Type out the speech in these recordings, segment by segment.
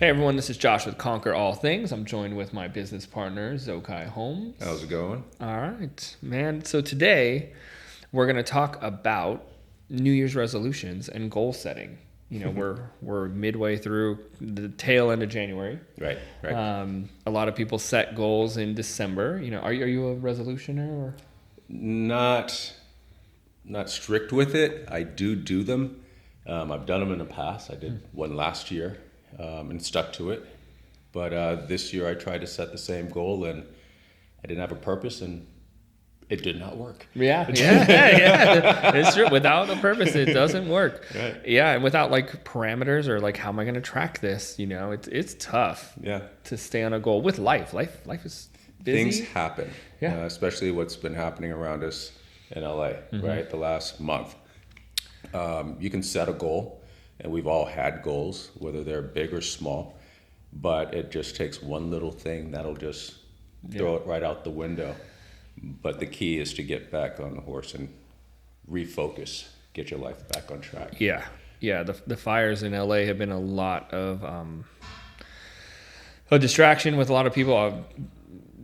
Hey everyone, this is Josh with Conquer All Things. I'm joined with my business partner, Zokai Holmes. How's it going? All right, man. So today we're going to talk about New Year's resolutions and goal setting. You know, we're midway through the tail end of January. Right. A lot of people set goals in December. You know, are you a resolutioner or? Not strict with it. I do them. I've done them in the past. I did one last year and stuck to it. But this year I tried to set the same goal and I didn't have a purpose and it did not work. Yeah. It's true. Without a purpose, it doesn't work. Right. Yeah, and without like parameters or like how am I going to track this? You know, it's tough. Yeah. To stay on a goal with life. Life is busy. Things happen. Yeah. Especially what's been happening around us in LA, right? The last month. You can set a goal, and we've all had goals, whether they're big or small, but it just takes one little thing that'll just throw it right out the window. But the key is to get back on the horse and refocus, get your life back on track. Yeah. The fires in LA have been a lot of a distraction with a lot of people.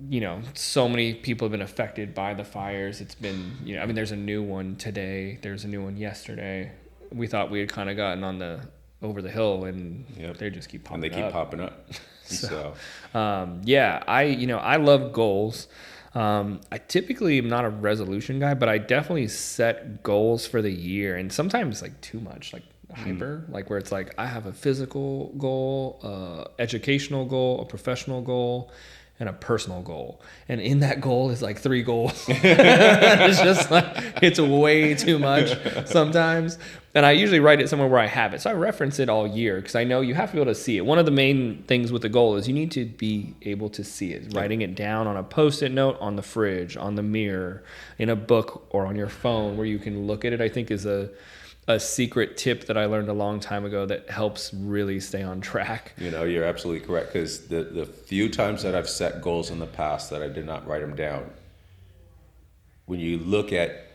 You know, so many people have been affected by the fires. It's been, you know, I mean, there's a new one today. There's a new one yesterday. We thought we had kind of gotten on the over the hill, and they just keep popping up. And they keep popping up. So I love goals. I typically am not a resolution guy, but I definitely set goals for the year, and sometimes like too much, like hyper, like where it's like I have a physical goal, educational goal, a professional goal, and a personal goal. And in that goal is like 3 goals. It's just like, it's way too much sometimes. And I usually write it somewhere where I have it. So I reference it all year because I know you have to be able to see it. One of the main things with the goal is you need to be able to see it. Writing it down on a Post-it note, on the fridge, on the mirror, in a book, or on your phone where you can look at it, I think is a secret tip that I learned a long time ago that helps really stay on track. You know, you're absolutely correct, because the few times that I've set goals in the past that I did not write them down, when you look at,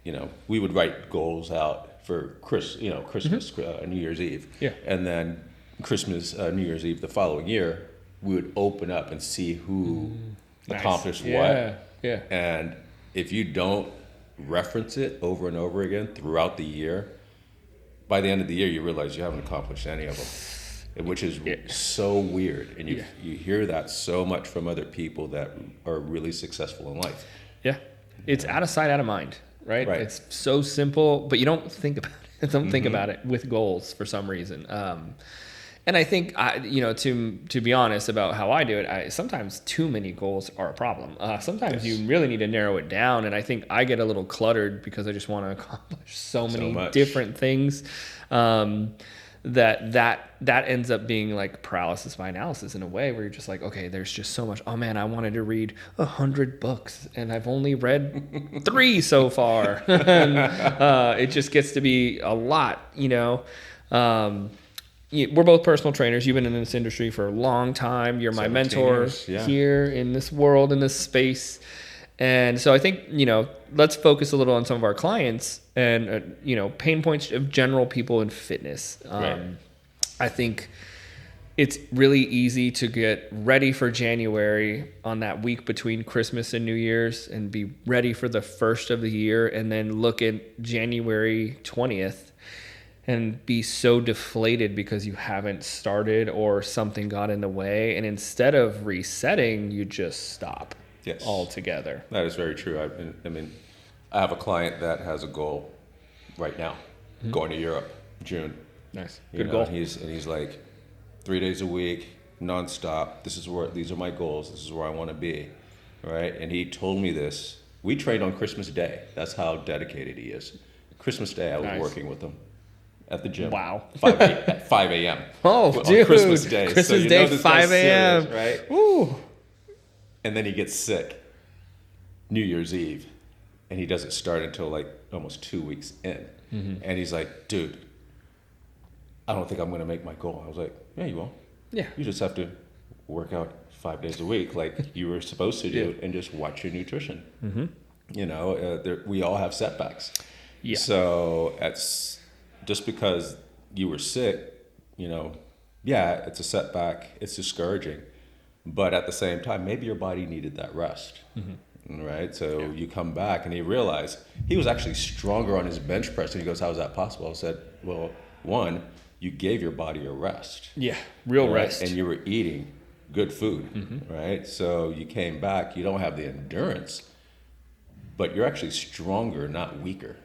you know, we would write goals out for Christmas, New Year's Eve. Yeah. And then Christmas, New Year's Eve the following year, we would open up and see who accomplished what. Yeah. And if you don't reference it over and over again throughout the year, by the end of the year, you realize you haven't accomplished any of them, which is so weird. And you hear that so much from other people that are really successful in life. Yeah. It's out of sight, out of mind, right? It's so simple, but you don't think about it. Think about it with goals for some reason. And I think, to be honest about how I do it, sometimes too many goals are a problem. Sometimes you really need to narrow it down. And I think I get a little cluttered because I just want to accomplish so many different things that ends up being like paralysis by analysis in a way where you're just like, okay, there's just so much. Oh man, I wanted to read 100 books and I've only read 3 so far. And, it just gets to be a lot, you know. We're both personal trainers. You've been in this industry for a long time. You're my mentor here in this world, in this space. And so I think, you know, let's focus a little on some of our clients and, pain points of general people in fitness. I think it's really easy to get ready for January on that week between Christmas and New Year's and be ready for the first of the year and then look at January 20th and be so deflated because you haven't started or something got in the way. And instead of resetting, you just stop altogether. That is very true. I have a client that has a goal right now, going to Europe, June. Nice. Good goal. He's like 3 days a week, nonstop. These are my goals. This is where I want to be, right? And he told me this. We trained on Christmas Day. That's how dedicated he is. Christmas Day, I was working with him at the gym. Wow. 5 a.m. Oh, on dude. Christmas Day. Christmas Day, 5 a.m. Serious, right? Ooh. And then he gets sick New Year's Eve, and he doesn't start until like almost 2 weeks in. And he's like, dude, I don't think I'm going to make my goal. I was like, yeah, you will. Yeah. You just have to work out 5 days a week like you were supposed to do and just watch your nutrition. You know, we all have setbacks. Yeah. So just because you were sick, you know, yeah, it's a setback, it's discouraging, but at the same time, maybe your body needed that rest, right? So you come back and you realize he was actually stronger on his bench press. And he goes, how is that possible? I said, well, one, you gave your body a rest. Yeah, real right? rest. And you were eating good food, right? So you came back, you don't have the endurance, but you're actually stronger, not weaker.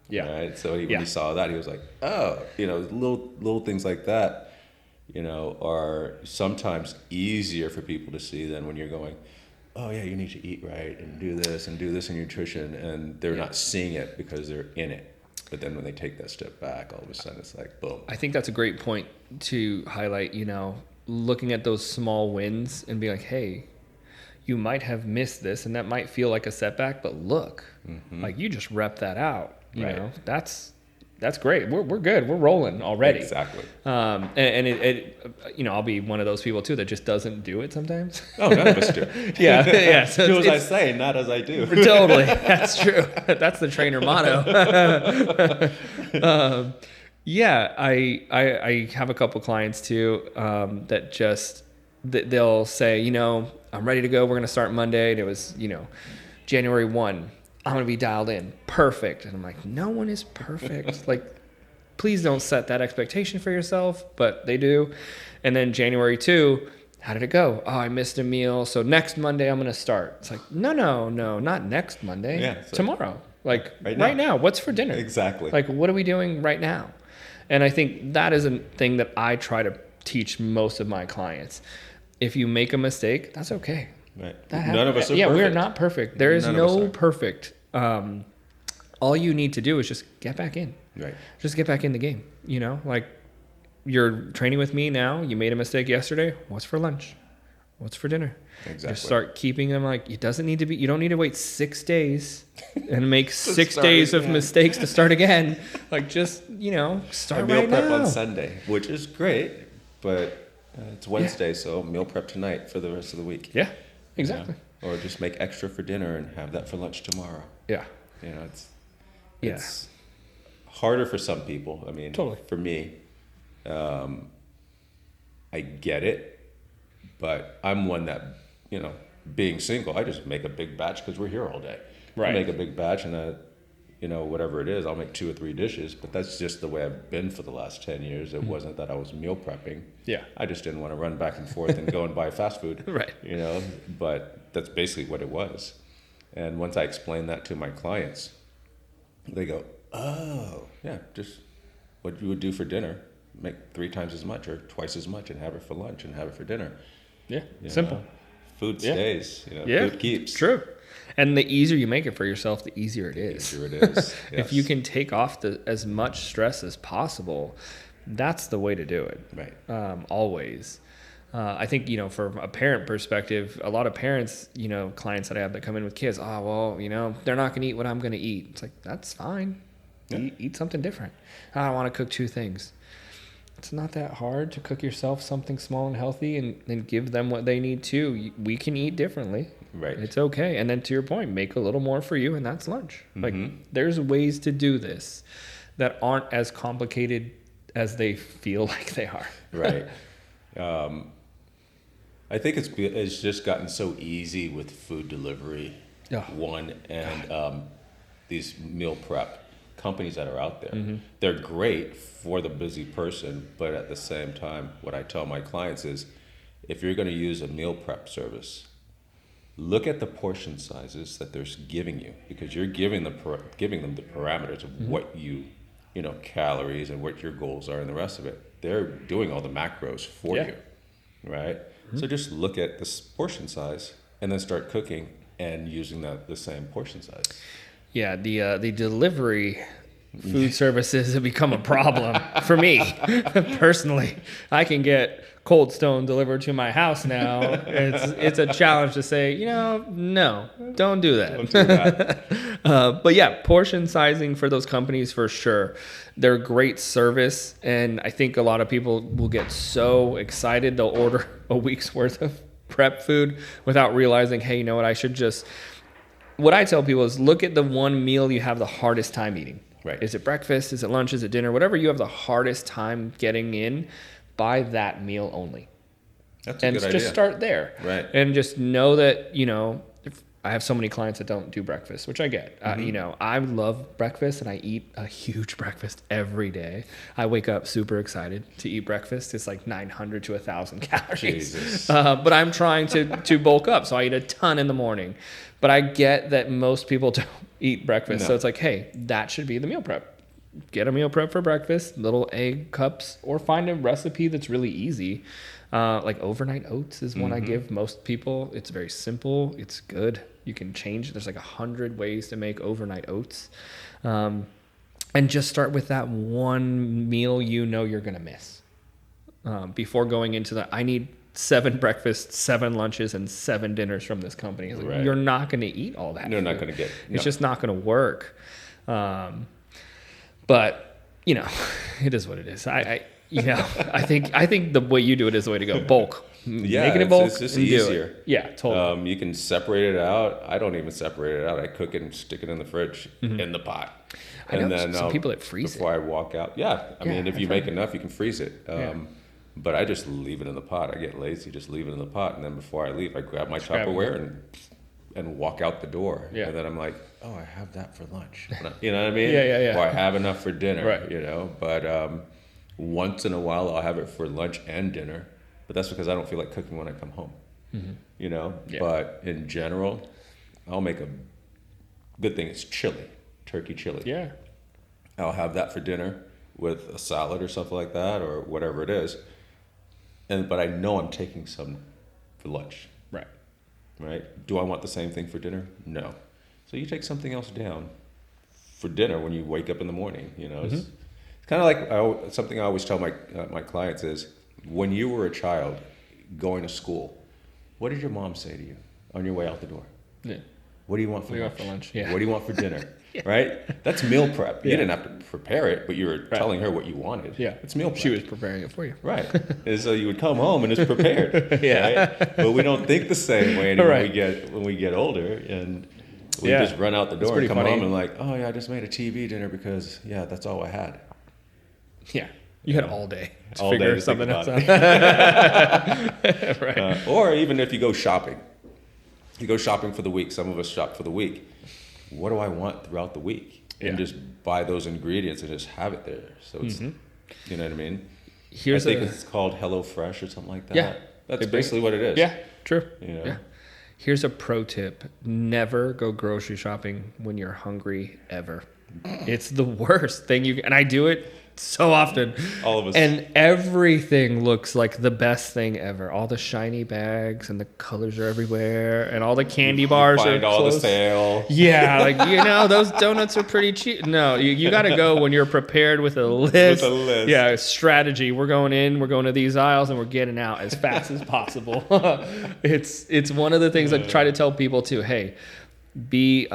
Yeah. Right. So when he saw that, he was like, oh, little things like that, are sometimes easier for people to see than when you're going, oh yeah, you need to eat right and do this in nutrition. And they're not seeing it because they're in it. But then when they take that step back, all of a sudden it's like, boom. I think that's a great point to highlight, looking at those small wins and being like, hey, you might have missed this and that might feel like a setback, but look, like you just rep that out. You know, that's great. We're good. We're rolling already. Exactly. And I'll be one of those people too that just doesn't do it sometimes. Oh, none of us do. Yeah. So do as I say, not as I do. Totally. That's true. That's the trainer motto. I have a couple clients too that they'll say, I'm ready to go. We're going to start Monday. And it was, January 1. I'm going to be dialed in. Perfect. And I'm like, no one is perfect. Like, please don't set that expectation for yourself, but they do. And then January 2, how did it go? Oh, I missed a meal. So next Monday I'm going to start. It's like, no, not next Monday. Yeah, so tomorrow. Like right now. What's for dinner? Exactly. Like, what are we doing right now? And I think that is a thing that I try to teach most of my clients. If you make a mistake, that's okay. Right. None of us are perfect. Yeah, we're not perfect. There is no perfect. All you need to do is just get back in. Right. Just get back in the game. Like you're training with me now. You made a mistake yesterday. What's for lunch? What's for dinner? Exactly. Just start keeping them like, you don't need to wait 6 days and make 6 days of mistakes to start again. Like just, start meal right prep now. on Sunday, which is great, but it's Wednesday, so meal prep tonight for the rest of the week. Yeah, exactly. Or just make extra for dinner and have that for lunch tomorrow. Yeah. It's harder for some people. I mean, totally. For me, I get it, but I'm one that, being single, I just make a big batch because we're here all day. Right. I make a big batch and whatever it is, I'll make 2 or 3 dishes, but that's just the way I've been for the last 10 years. It wasn't that I was meal prepping. Yeah. I just didn't want to run back and forth and go and buy fast food. Right. But that's basically what it was. And once I explained that to my clients, they go, oh, yeah, just what you would do for dinner, make 3 times as much or twice as much and have it for lunch and have it for dinner. Yeah, simple. Food stays, food keeps. True. And the easier you make it for yourself, the easier it is. The easier it is. Yes. If you can take off as much stress as possible, that's the way to do it. Right. Always. I think, from a parent perspective, a lot of parents, clients that I have that come in with kids, they're not going to eat what I'm going to eat. It's like, that's fine. Yeah. Eat something different. I want to cook 2 things. It's not that hard to cook yourself something small and healthy and give them what they need too. We can eat differently. Right. It's okay. And then to your point, make a little more for you, and that's lunch. Like, there's ways to do this that aren't as complicated as they feel like they are. Right. I think it's just gotten so easy with food delivery, and these meal prep companies that are out there. They're great for the busy person, but at the same time, what I tell my clients is, if you're going to use a meal prep service, look at the portion sizes that they're giving you, because you're giving them the parameters of what calories and what your goals are and the rest of it. They're doing all the macros for you, right? So just look at this portion size and then start cooking and using the same portion size. Yeah, the delivery food services have become a problem for me personally. I can get Cold Stone delivered to my house now. It's a challenge to say, no, don't do that. Don't do that. But yeah, portion sizing for those companies for sure. They're great service, and I think a lot of people will get so excited they'll order a week's worth of prep food without realizing, hey, what I tell people is look at the one meal you have the hardest time eating. Right. Is it breakfast? Is it lunch? Is it dinner? Whatever you have the hardest time getting in, buy that meal only. That's a good idea. And just start there. Right. And just know that, if I have so many clients that don't do breakfast, which I get. I love breakfast and I eat a huge breakfast every day. I wake up super excited to eat breakfast. It's like 900 to 1,000 calories. Jesus. But I'm trying to bulk up. So I eat a ton in the morning. But I get that most people don't eat breakfast. No. So it's like, hey, that should be the meal prep. Get a meal prep for breakfast, little egg cups, or find a recipe that's really easy. Like overnight oats is one I give most people. It's very simple. It's good. You can change. There's like 100 ways to make overnight oats. And just start with that one meal you're going to miss. Before going into I need 7 breakfasts, 7 lunches, and 7 dinners from this company. Like, right. You're not going to eat all that. You're not going to get. It's just not going to work. But it is what it is. I think the way you do it is the way to go. Bulk. Yeah, Making it bulk. It's just and easier. Do it. Yeah, totally. You can separate it out. I don't even separate it out. I cook it and stick it in the fridge in the pot. I know some people that freeze before I walk out. Yeah, I mean, if you make enough, you can freeze it. But I just leave it in the pot. I get lazy, just leave it in the pot, and then before I leave, I grab my Tupperware and walk out the door. Yeah. And then I'm like, oh, I have that for lunch. You know what I mean? Yeah. Or I have enough for dinner. Right. But once in a while, I'll have it for lunch and dinner. But that's because I don't feel like cooking when I come home. Yeah. But in general, I'll make a good thing. It's chili, turkey chili. Yeah. I'll have that for dinner with a salad or something like that, or whatever it is. But I know I'm taking some for lunch. Right? Do I want the same thing for dinner? No. So you take something else down for dinner when you wake up in the morning. It's kind of like something I always tell my clients is, when you were a child going to school, what did your mom say to you on your way out the door? Yeah. What do you want for lunch? Yeah. What do you want for dinner? Right? That's meal prep. You didn't have to prepare it, but you were telling her what you wanted. Yeah. It's meal prep. She was preparing it for you. Right. And so you would come home and it's prepared. Right? But we don't think the same way anymore when we get older, and we just run out the door and come home and like, oh yeah, I just made a TV dinner because that's all I had. Yeah. You had all day to all figure day something else out. Right. Or even if you go shopping. You go shopping for the week. Some of us shop for the week. What do I want throughout the week? And just buy those ingredients and just have it there. So it's, you know what I mean? I think it's called Hello Fresh or something like that. Yeah. That's basically what it is. Yeah, true. Yeah. Here's a pro tip. Never go grocery shopping when you're hungry, ever. It's the worst thing and I do it so often. All of us. And everything looks like the best thing ever. All the shiny bags and the colors are everywhere, and all the candy bars find are all close. the sale. Yeah, those donuts are pretty cheap. No, you got to go when you're prepared with a list. With a list. Yeah, strategy. We're going to these aisles, and we're getting out as fast as possible. It's one of the things I try to tell people too. Hey, be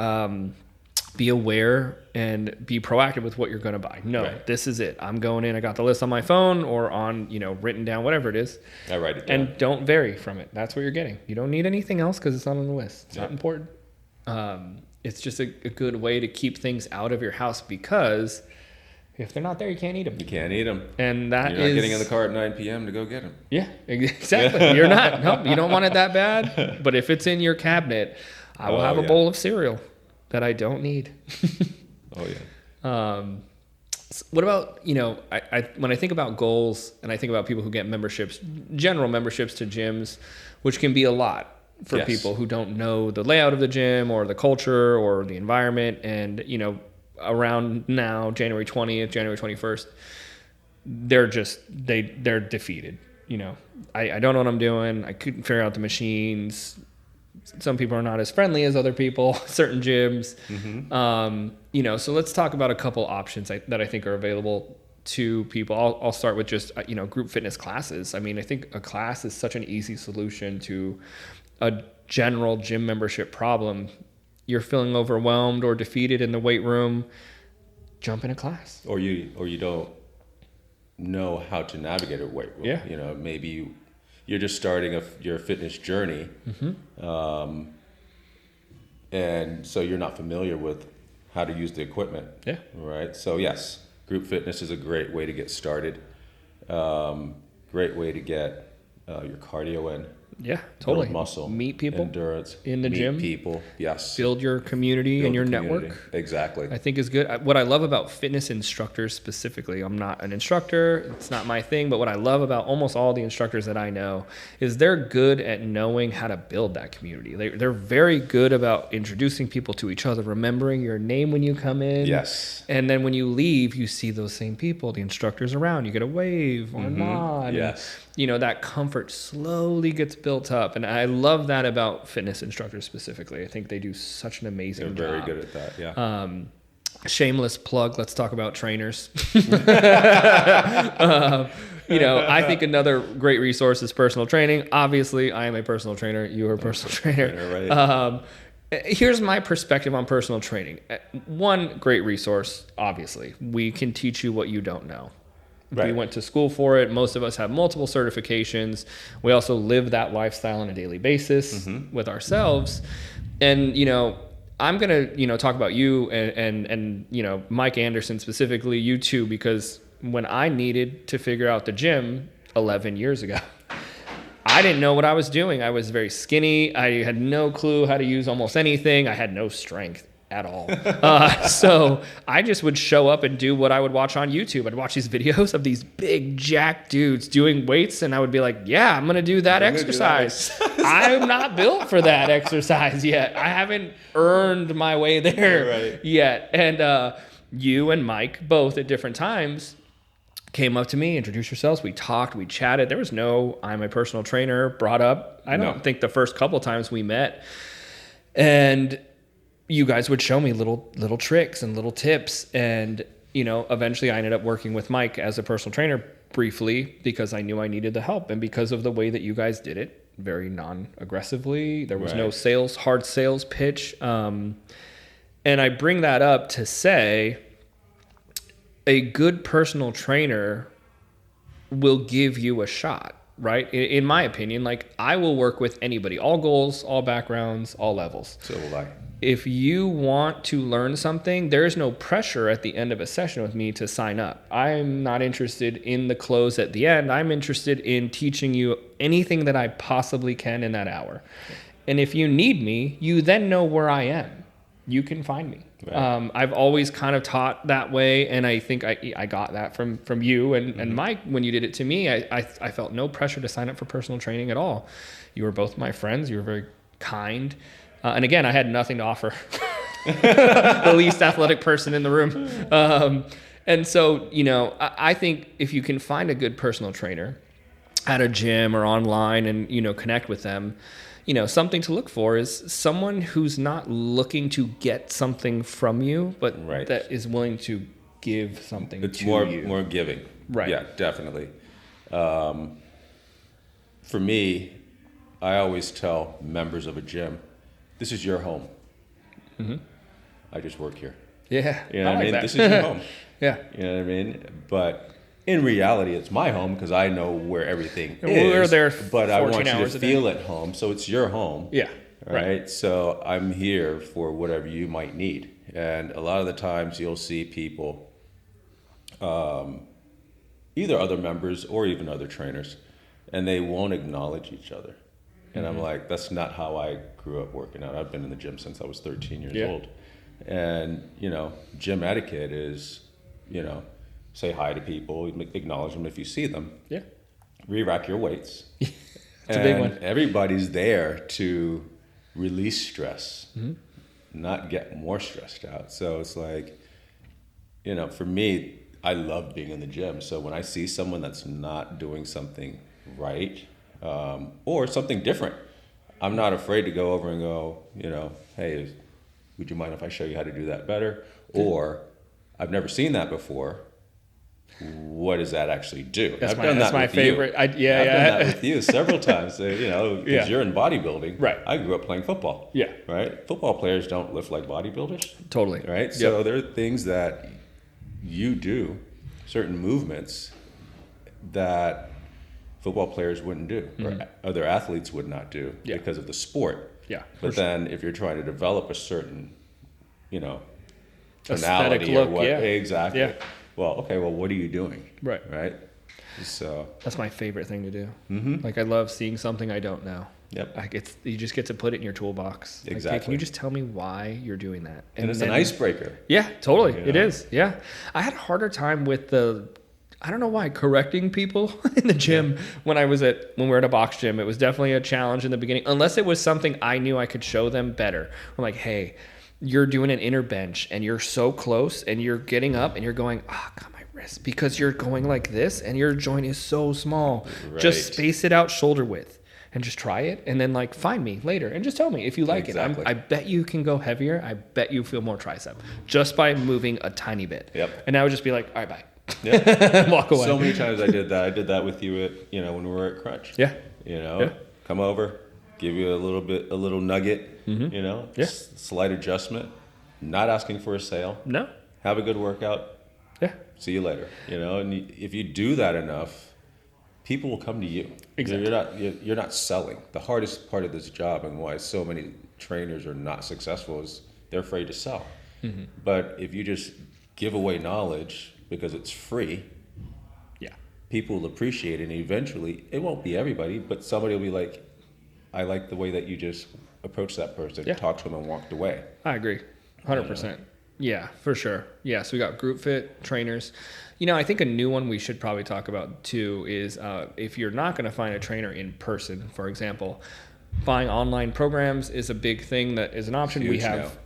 aware and be proactive with what you're going to buy. This is it. I'm going in. I got the list on my phone or on, written down, whatever it is. I write it down. And don't vary from it. That's what you're getting. You don't need anything else because it's not on the list. It's not important. It's just a good way to keep things out of your house, because if they're not there, you can't eat them. You can't eat them. And you're not getting in the car at 9 p.m. to go get them. Yeah, exactly. You're not. Nope, you don't want it that bad. But if it's in your cabinet, I will have a bowl of cereal that I don't need. Oh yeah. What about, I when I think about goals and I think about people who get memberships, general memberships to gyms, which can be a lot for people who don't know the layout of the gym or the culture or the environment. And, around now, January 20th, January 21st, they're defeated. I don't know what I'm doing. I couldn't figure out the machines. Some people are not as friendly as other people, certain gyms. So let's talk about a couple options that I think are available to people. I'll start with just, group fitness classes. I mean, I think a class is such an easy solution to a general gym membership problem. You're feeling overwhelmed or defeated in the weight room, jump in a class. Or you don't know how to navigate a weight room. Yeah. Maybe you're just starting your fitness journey, and so you're not familiar with how to use the equipment. Yeah. Right. So yes, group fitness is a great way to get started. great way to get your cardio in. Yeah, totally. Build muscle, meet people, endurance in the gym, people. Yes, build your community and your network. Exactly. I think is good. What I love about fitness instructors specifically, I'm not an instructor, it's not my thing, but what I love about almost all the instructors that I know is they're good at knowing how to build that community. They're very good about introducing people to each other, remembering your name when you come in. Yes. And then when you leave, you see those same people, the instructors around, you get a wave or a nod. Yes. And, that comfort slowly gets built up. And I love that about fitness instructors specifically. I think they do such an amazing job. They're very good at that, yeah. Shameless plug, let's talk about trainers. I think another great resource is personal training. Obviously, I am a personal trainer. You are a personal trainer. Right. Here's my perspective on personal training. One great resource, obviously. We can teach you what you don't know. Right. We went to school for it. Most of us have multiple certifications. We also live that lifestyle on a daily basis with ourselves. And, I'm going to, talk about you and Mike Anderson specifically, you too, because when I needed to figure out the gym 11 years ago, I didn't know what I was doing. I was very skinny. I had no clue how to use almost anything. I had no strength at all. So I just would show up and do what I would watch on YouTube. I'd watch these videos of these big jack dudes doing weights, and I would be like, yeah, I'm going to do that exercise. I'm not built for that exercise yet. I haven't earned my way there yet. And you and Mike, both at different times, came up to me, introduced yourselves. We talked, we chatted. There was no, I'm a personal trainer brought up. I don't think the first couple times we met. And you guys would show me little tricks and little tips. And, eventually I ended up working with Mike as a personal trainer briefly because I knew I needed the help. And because of the way that you guys did it, very non-aggressively, there was no hard sales pitch. And I bring that up to say a good personal trainer will give you a shot, right? In my opinion, I will work with anybody, all goals, all backgrounds, all levels. So will I. If you want to learn something, there is no pressure at the end of a session with me to sign up. I'm not interested in the close at the end. I'm interested in teaching you anything that I possibly can in that hour. And if you need me, you then know where I am. You can find me. Right. I've always kind of taught that way, and I think I got that from you and Mike when you did it to me. I felt no pressure to sign up for personal training at all. You were both my friends. You were very kind. And again, I had nothing to offer. The least athletic person in the room. And so, I think if you can find a good personal trainer at a gym or online and, connect with them, something to look for is someone who's not looking to get something from you, but that is willing to give something to you. It's more giving. Right. Yeah, definitely. For me, I always tell members of a gym, this is your home. I just work here. Yeah. You know what I mean? This is your home. Yeah. You know what I mean? But in reality, it's my home because I know where everything is. We're there but I want you to hours feel at home, so it's your home. Yeah. Right? So I'm here for whatever you might need. And a lot of the times you'll see people, either other members or even other trainers, and they won't acknowledge each other. And I'm like, that's not how I grew up working out. I've been in the gym since I was 13 years old. And, gym etiquette is, say hi to people, acknowledge them if you see them. Yeah. Re-rack your weights. It's a big one. Everybody's there to release stress, not get more stressed out. So it's like, for me, I love being in the gym. So when I see someone that's not doing something right, or something different, I'm not afraid to go over and go, hey, would you mind if I show you how to do that better? Or I've never seen that before. What does that actually do? That's my favorite. I've done that with you several times. Because you're in bodybuilding. Right. I grew up playing football. Yeah. Right. Football players don't lift like bodybuilders. Totally. Right. So there are things that you do, certain movements that football players wouldn't do, or other athletes would not do because of the sport. Yeah. But then if you're trying to develop a certain, aesthetic tonality look, or what, yeah. exactly. Yeah. Well, okay, what are you doing? Right. Right. So That's my favorite thing to do. Mm-hmm. Like I love seeing something I don't know. Yep. Like you just get to put it in your toolbox. Like, Exactly. hey, can you just tell me why you're doing that? And it's an icebreaker. Yeah, totally. You It know? is. Yeah. I had a harder time with I don't know why, correcting people in the gym when we were at a box gym. It was definitely a challenge in the beginning, unless it was something I knew I could show them better. I'm like, hey, you're doing an inner bench and you're so close and you're getting up and you're going, God, my wrist, because you're going like this and your joint is so small. Right. Just space it out shoulder width and just try it. And then like find me later and just tell me if you like it. I bet you can go heavier. I bet you feel more tricep just by moving a tiny bit. Yep. And I would just be like, all right, bye. Yeah. Walk away. So many times I did that. I did that with you at, when we were at Crunch. Yeah. Come over, give you a little nugget, Yeah. Slight adjustment, not asking for a sale. No. Have a good workout. Yeah. See you later. And if you do that enough, people will come to you. Exactly. You're not selling. The hardest part of this job and why so many trainers are not successful is they're afraid to sell. Mm-hmm. But if you just give away knowledge because it's free, people will appreciate it, and eventually it won't be everybody, but somebody will be like, I like the way that you just approached that person, talked to them and walked away. I agree. 100%. Yeah, for sure. Yeah, so we got group fit trainers. I think a new one we should probably talk about too is if you're not going to find a trainer in person, for example, buying online programs is a big thing that is an option. We have,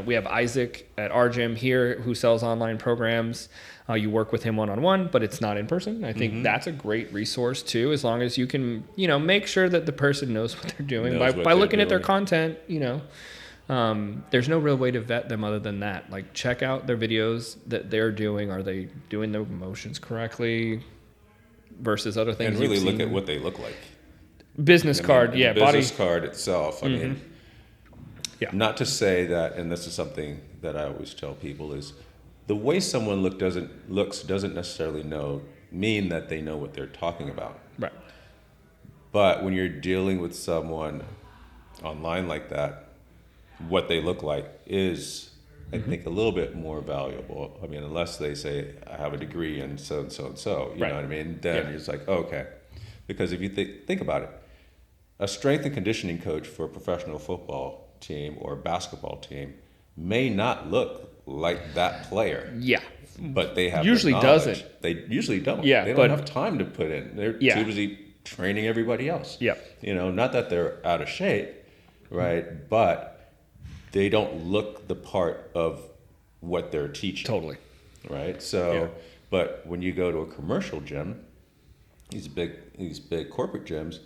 we have Isaac at our gym here who sells online programs. You work with him one-on-one, but it's not in person. I think that's a great resource too, as long as you can, make sure that the person knows what they're doing by looking at their content. There's no real way to vet them other than that. Like check out their videos that they're doing. Are they doing the motions correctly versus other things? And really look at what they look like. Business card, the body. Business card itself. I mean, not to say that, and this is something that I always tell people is, the way someone doesn't necessarily mean that they know what they're talking about. Right. But when you're dealing with someone online like that, what they look like is, I think, a little bit more valuable. I mean, unless they say, I have a degree in so and so and so, you know what I mean? Then it's like, okay. Because if you think about it, a strength and conditioning coach for a professional football team or a basketball team may not look like that player. Yeah. But they have usually doesn't. They usually don't. Yeah. They don't have time to put in. They're too busy training everybody else. Yeah. Not that they're out of shape, right? But they don't look the part of what they're teaching. Totally. Right? So, but when you go to a commercial gym, these big corporate gyms,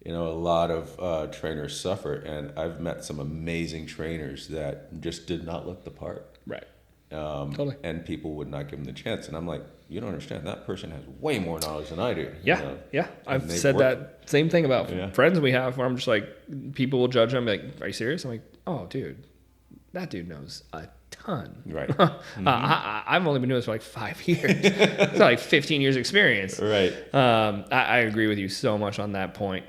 a lot of trainers suffer, and I've met some amazing trainers that just did not look the part. Right. Totally. And people would not give them the chance. And I'm like, you don't understand. That person has way more knowledge than I do. Yeah. Yeah. I've said that same thing about friends we have where I'm just like, people will judge them like, are you serious? I'm like, oh, dude, that dude knows a ton. Right. I've only been doing this for like 5 years. It's like 15 years experience. Right. I agree with you so much on that point.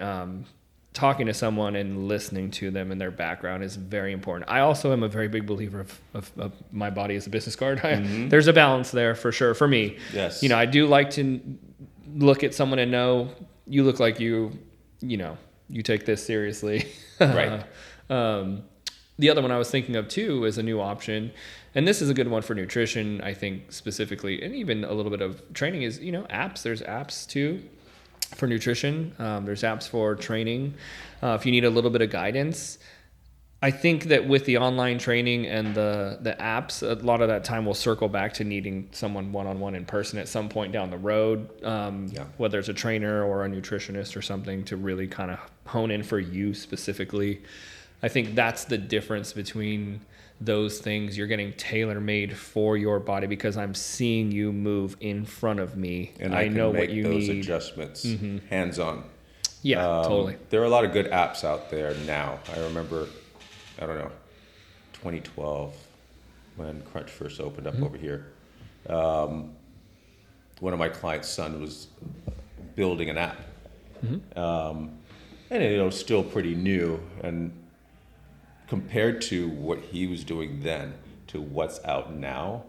Talking to someone and listening to them and their background is very important. I also am a very big believer of my body as a business card. There's a balance there for sure for me. Yes. I do like to look at someone and know you look like you take this seriously. Right. The other one I was thinking of too is a new option, and this is a good one for nutrition, I think specifically, and even a little bit of training is, apps. There's apps too for nutrition. There's apps for training. If you need a little bit of guidance, I think that with the online training and the apps, a lot of that time will circle back to needing someone one-on-one in person at some point down the road, whether it's a trainer or a nutritionist or something to really kind of hone in for you specifically. I think that's the difference between those things. You're getting tailor-made for your body because I'm seeing you move in front of me. And I know what you need. Those adjustments hands-on. Yeah, totally. There are a lot of good apps out there now. I remember, 2012 when Crunch first opened up over here. One of my clients' son was building an app. And it was still pretty new, and compared to what he was doing then to what's out now,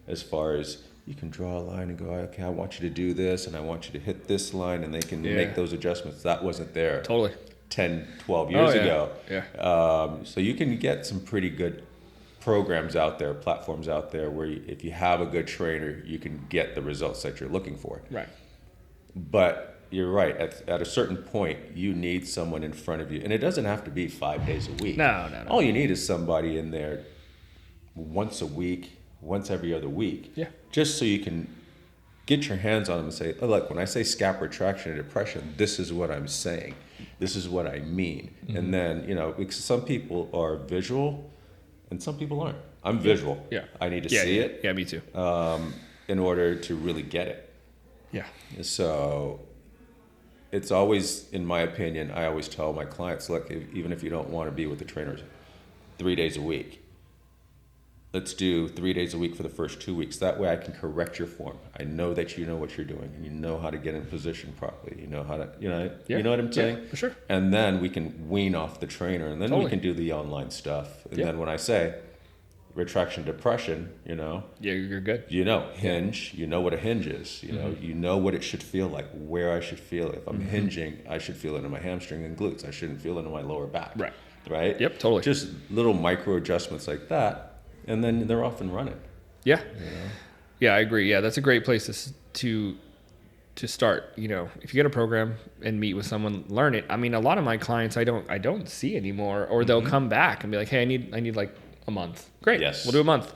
as far as you can draw a line and go, okay, I want you to do this, and I want you to hit this line, and they can make those adjustments. That wasn't there Totally. 10, 12 years ago. Yeah. So you can get some pretty good programs out there, platforms out there, where if you have a good trainer, you can get the results that you're looking for. Right. But you're right. At a certain point, you need someone in front of you, and it doesn't have to be 5 days a week. No. All you need is somebody in there once a week, once every other week. Yeah. Just so you can get your hands on them and say, oh, look, when I say scap retraction and depression, this is what I'm saying. This is what I mean. Mm-hmm. And then, because some people are visual and some people aren't. I'm visual. Yeah. I need to see it. Yeah, me too. In order to really get it. Yeah. So it's always, in my opinion, I always tell my clients, look, even if you don't want to be with the trainers 3 days a week, let's do 3 days a week for the first 2 weeks. That way I can correct your form. I know that you know what you're doing and you know how to get in position properly. You know how to, you know what I'm saying? Yeah, for sure. And then we can wean off the trainer, and then we can do the online stuff. And then when I say retraction depression, yeah, you're good. Hinge, you know what a hinge is. You know what it should feel like, where I should feel it. If I'm hinging, I should feel it in my hamstring and glutes. I shouldn't feel it in my lower back. Right? Yep, totally. Just little micro adjustments like that. And then they're off and running. Yeah. Yeah, I agree. Yeah, that's a great place to start. If you get a program and meet with someone, learn it. I mean, a lot of my clients I don't see anymore, or they'll come back and be like, hey, I need like a month. Great. Yes. We'll do a month.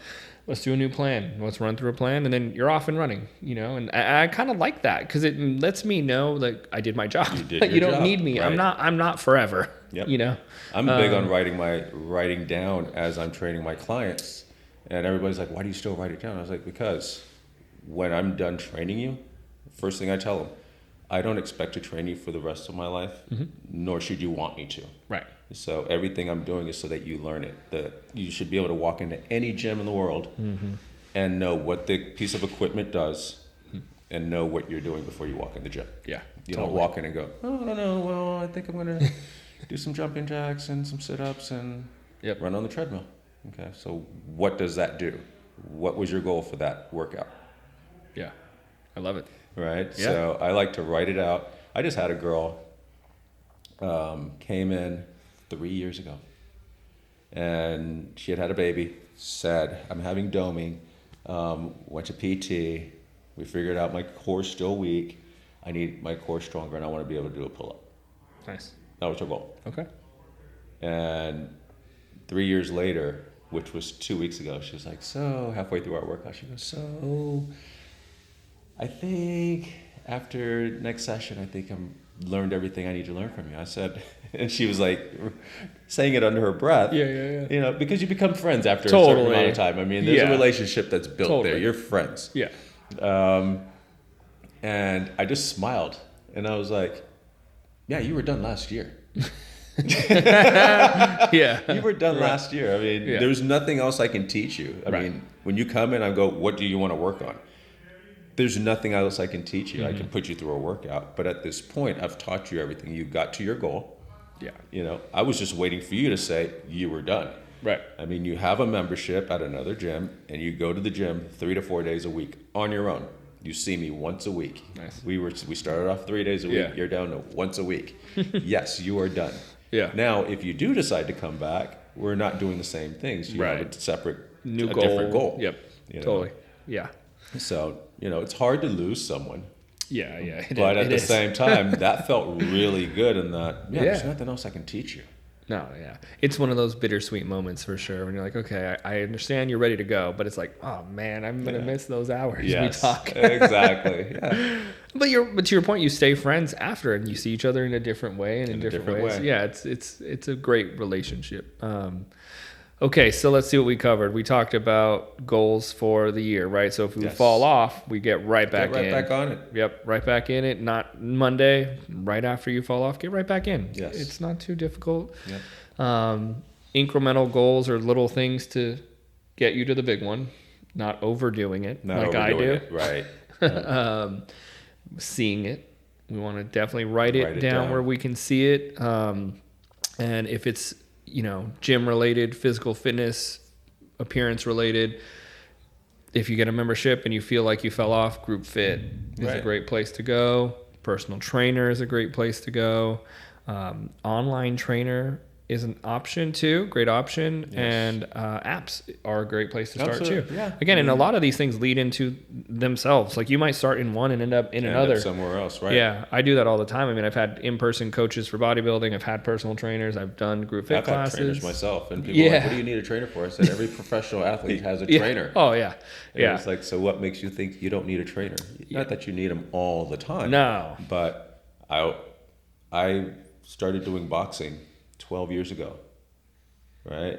Let's do a new plan. Let's run through a plan, and then you're off and running. And I kind of like that because it lets me know that I did my job. You don't need me. Right. I'm not forever. Yep. I'm big on writing down as I'm training my clients, and everybody's like, "Why do you still write it down?" I was like, "Because when I'm done training you, first thing I tell them, I don't expect to train you for the rest of my life, nor should you want me to. Right. So everything I'm doing is so that you learn it. That you should be able to walk into any gym in the world and know what the piece of equipment does, and know what you're doing before you walk in the gym. Yeah. You don't walk in and go, oh, I don't know. Well, I think I'm gonna do some jumping jacks and some sit-ups and run on the treadmill. Okay. So what does that do? What was your goal for that workout? Yeah. I love it. Right. Yeah. So I like to write it out. I just had a girl came in 3 years ago, and she had a baby. Said, I'm having doming. Went to PT. We figured out my core's still weak. I need my core stronger, and I want to be able to do a pull-up. Nice. That was her goal. Okay. And 3 years later, which was 2 weeks ago, she was like, so halfway through our workout, she goes, so I think after next session, I think I'm learned everything I need to learn from you. I said, and she was like saying it under her breath. Yeah. Because you become friends after a certain amount of time. I mean, there's a relationship that's built there. You're friends. Yeah. And I just smiled, and I was like, yeah, you were done last year. Yeah. You were done last year. I mean, there's nothing else I can teach you. I mean, when you come in, I go, what do you want to work on? There's nothing else I can teach you. I can put you through a workout. But at this point, I've taught you everything. You got to your goal. Yeah. I was just waiting for you to say you were done. Right. I mean, you have a membership at another gym, and you go to the gym 3 to 4 days a week on your own. You see me once a week. Nice. We started off 3 days a week. Yeah. You're down to once a week. Yes, you are done. Yeah. Now, if you do decide to come back, we're not doing the same things. You have a separate, different goal. Yep. Totally. Yeah. So, it's hard to lose someone. Yeah. But at the same time, that felt really good in that, there's nothing else I can teach you. No, yeah. It's one of those bittersweet moments for sure when you're like, okay, I understand you're ready to go, but it's like, oh man, I'm going to miss those hours we talk. Exactly. Yeah. But to your point, you stay friends after and you see each other in a different way and in different ways. Way. Yeah, it's a great relationship. Okay, so let's see what we covered. We talked about goals for the year, right? So if we fall off, we get right back in. Get right back on it. Yep, right back in it. Not Monday, right after you fall off, get right back in. Yes. It's not too difficult. Yep. Incremental goals are little things to get you to the big one, not overdoing it I do. It. Right. Seeing it. We want to definitely write it down where we can see it. And if it's gym related, physical fitness, appearance related, if you get a membership and you feel like you fell off, group fit is a great place to go. Personal trainer is a great place to go. Online trainer is an option too, great option. Yes. And apps are a great place to start too. Yeah. Again, and a lot of these things lead into themselves. Like you might start in one and end up in another. Somewhere else, right? Yeah, I do that all the time. I mean, I've had in-person coaches for bodybuilding. I've had personal trainers. I've done group fit classes. I've had trainers myself. And people are like, what do you need a trainer for? I said, every professional athlete has a trainer. Oh, yeah. And it's like, so what makes you think you don't need a trainer? Not that you need them all the time. No. But I started doing boxing 12 years ago, right?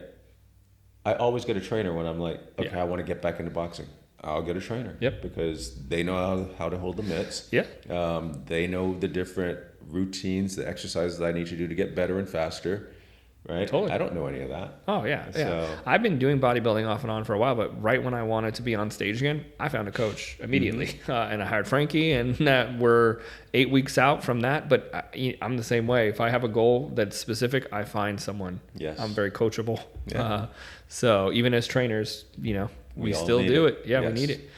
I always get a trainer when I'm like, okay, I want to get back into boxing. I'll get a trainer. Yep. Because they know how to hold the mitts. Yeah. They know the different routines, the exercises that I need to do to get better and faster, right? Totally. I don't know any of that. Oh, yeah. So, I've been doing bodybuilding off and on for a while, but right when I wanted to be on stage again, I found a coach immediately. And I hired Frankie, and we're 8 weeks out from that. But I'm the same way. If I have a goal that's specific, I find someone. Yes. I'm very coachable. Yeah. So even as trainers, we still do it. Yeah, we need it.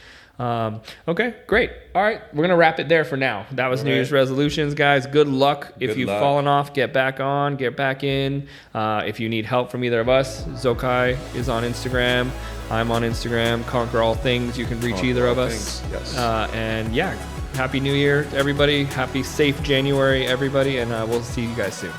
Okay, great. All right, we're going to wrap it there for now. That was New Year's resolutions, guys. Good luck. If you've fallen off, get back on, get back in. If you need help from either of us, Zokai is on Instagram. I'm on Instagram. Conquer All Things. You can reach either of us. Yes. And yeah, Happy New Year to everybody. Happy safe January, everybody. And we'll see you guys soon.